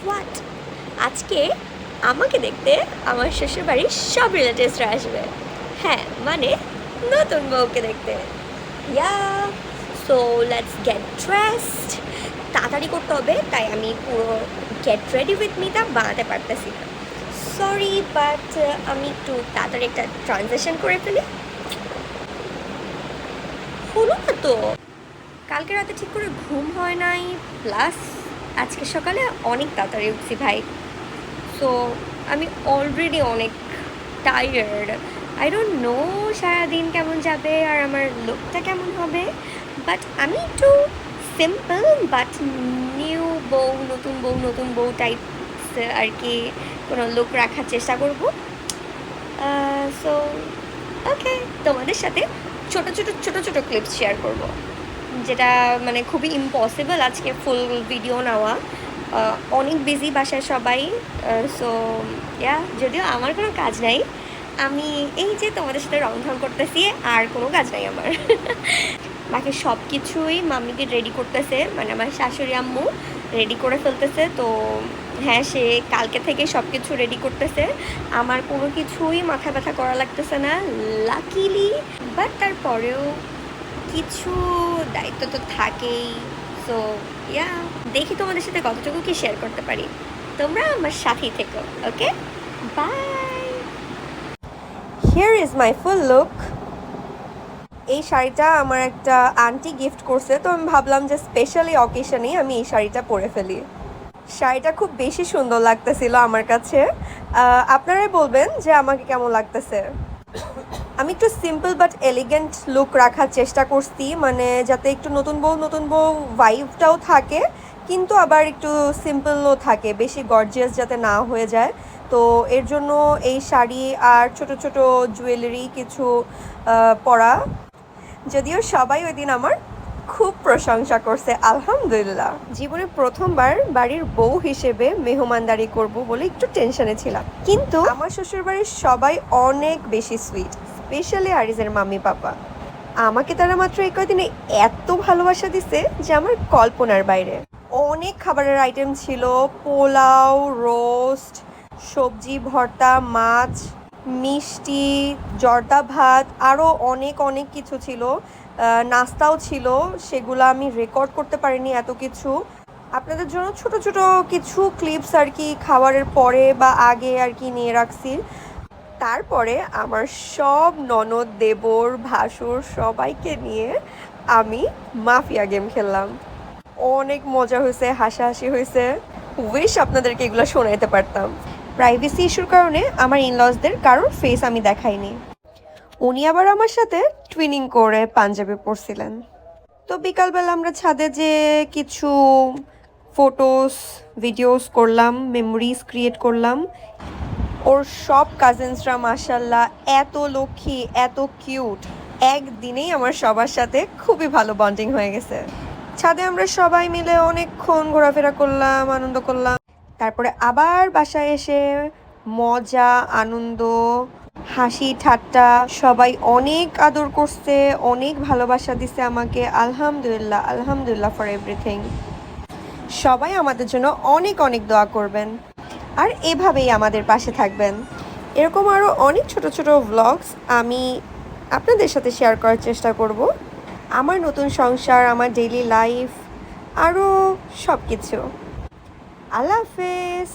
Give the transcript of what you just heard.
What, আজকে আমাকে দেখতে আমার শ্বশুরবাড়ির সব রিলেটিভসরা আসবে। হ্যাঁ, মানে নতুন বউকে দেখতে। ইয়া, সো লেটস গেট ড্রেসড। তাড়াতাড়ি করতে হবে, তাই আমি পুরো গেট রেডি উইথ মিটা বানাতে পারতেছি না। সরি, বাট আমি একটু তাড়াতাড়ি একটা ট্রানজ্যাকশন করে ফেলি। হলো না তো, কালকে রাতে ঠিক করে ঘুম হয় নাই, প্লাস আজকে সকালে অনেক তাড়াতাড়ি উঠছি ভাই। সো আমি অলরেডি অনেক টায়ার্ড। আই ডোন্ট নো সারাদিন কেমন যাবে আর আমার লুকটা কেমন হবে, বাট আমি একটু সিম্পল বাট নিউ বউ, নতুন বউ টাইপ আর কি কোনো লুক রাখার চেষ্টা করব। সো ওকে, তোমাদের সাথে ছোট ছোট ছোট ছোট ক্লিপস শেয়ার করব, যেটা মানে খুবই ইম্পসিবল আজকে ফুল ভিডিও নেওয়া। অনেক বিজি বাসায় সবাই। সো ইয়া, যদিও আমার কোনো কাজ নাই, আমি এই যে তোমাদের সাথে রং করতেছি, আর কোনো কাজ নাই আমার। বাকি সব কিছুই মাম্মিকে রেডি করতেছে, মানে আমার শাশুড়ি আম্মু রেডি করে ফেলতেছে। তো হ্যাঁ, সে কালকে থেকে সব কিছু রেডি করতেছে, আমার কোনো কিছুই মাথা ব্যথা করা লাগতেছে না লাকিলি। বাট তারপরেও কিছু দায়িত্ব তো থাকেই। সো ইয়া, দেখি তোমাদের সাথে কতটুকু কি শেয়ার করতে পারি। তোমরা আমার সাথেই থেকো। Okay, bye. Here is my full look. এই শাড়িটা আমার একটা আন্টি গিফট করছে, তো আমি ভাবলাম যে স্পেশালি অকেশনেই আমি এই শাড়িটা পরে ফেলি। শাড়িটা খুব বেশি সুন্দর লাগতেছিল আমার কাছে। আপনারাই বলবেন যে আমাকে কেমন লাগতেছে। আমি একটু সিম্পল বাট এলিগেন্ট লুক রাখার চেষ্টা করছি, মানে যাতে একটু নতুন বউ ভাইবটাও থাকে, কিন্তু আবার একটু সিম্পলও থাকে, বেশি গর্জিয়াস যাতে না হয়ে যায়। তো এর জন্য এই শাড়ি আর ছোট ছোট জুয়েলারি কিছু পরা। যদিও সবাই ওই দিন আমার খুব প্রশংসা করছে, আলহামদুলিল্লাহ। জীবনে প্রথমবার বাড়ির বউ হিসেবে মেহমানদারি করব বলে একটু টেনশনে ছিলাম, কিন্তু আমার শ্বশুরবাড়ির সবাই অনেক বেশি সুইট, স্পেশালি আরিজের মাম্মি পাপা। আমাকে তারা মাত্র এই কয়দিনে এত ভালোবাসা দিছে যে আমার কল্পনার বাইরে। অনেক খাবারের আইটেম ছিল, পোলাও, রোস্ট, সবজি ভর্তা, মাছ, মিষ্টি, জর্দা ভাত, আরও অনেক অনেক কিছু ছিল। নাস্তাও ছিল, সেগুলো আমি রেকর্ড করতে পারিনি এত কিছু। আপনাদের জন্য ছোট ছোট কিছু ক্লিপস আর কি খাবারের পরে বা আগে আর কি নিয়ে রাখছি। তারপরে আমার সব ননদ, দেবর, ভাসুর সবাইকে নিয়ে আমি মাফিয়া গেম খেললাম। অনেক মজা হয়েছে, হাসাহাসি হয়েছে। উইশ আপনাদেরকে এগুলো শোনাইতে পারতাম। প্রাইভেসি ইস্যুর কারণে আমার ইনলসদের কারোর ফেস আমি দেখাইনি। উনি আবার আমার সাথে টুইনিং করে পাঞ্জাবি পরছিলেন। তো বিকালবেলা আমরা ছাদে যে কিছু ফটোস ভিডিওস করলাম, মেমোরিজ ক্রিয়েট করলাম। ওর সব কাজিনসরা মাশাল্লাহ এত লক্ষ্মী, এত কিউট। একদিনেই আমার সবার সাথে খুবই ভালো বন্ডিং হয়ে গেছে। ছাদে আমরা সবাই মিলে অনেকক্ষণ ঘোরাফেরা করলাম, আনন্দ করলাম। তারপরে আবার বাসায় এসে মজা, আনন্দ, হাসি ঠাট্টা, সবাই অনেক আদর করছে, অনেক ভালোবাসা দিছে আমাকে। আলহামদুলিল্লাহ, আলহামদুলিল্লাহ ফর এভরিথিং। সবাই আমাদের জন্য অনেক অনেক দোয়া করবেন আর এভাবেই আমাদের পাশে থাকবেন। এরকম আরও অনেক ছোট ছোট ভ্লগস আমি আপনাদের সাথে শেয়ার করার চেষ্টা করব। আমার নতুন সংসার, আমার ডেইলি লাইফ, আরও সব কিছু। আল্লাহ হাফেজ।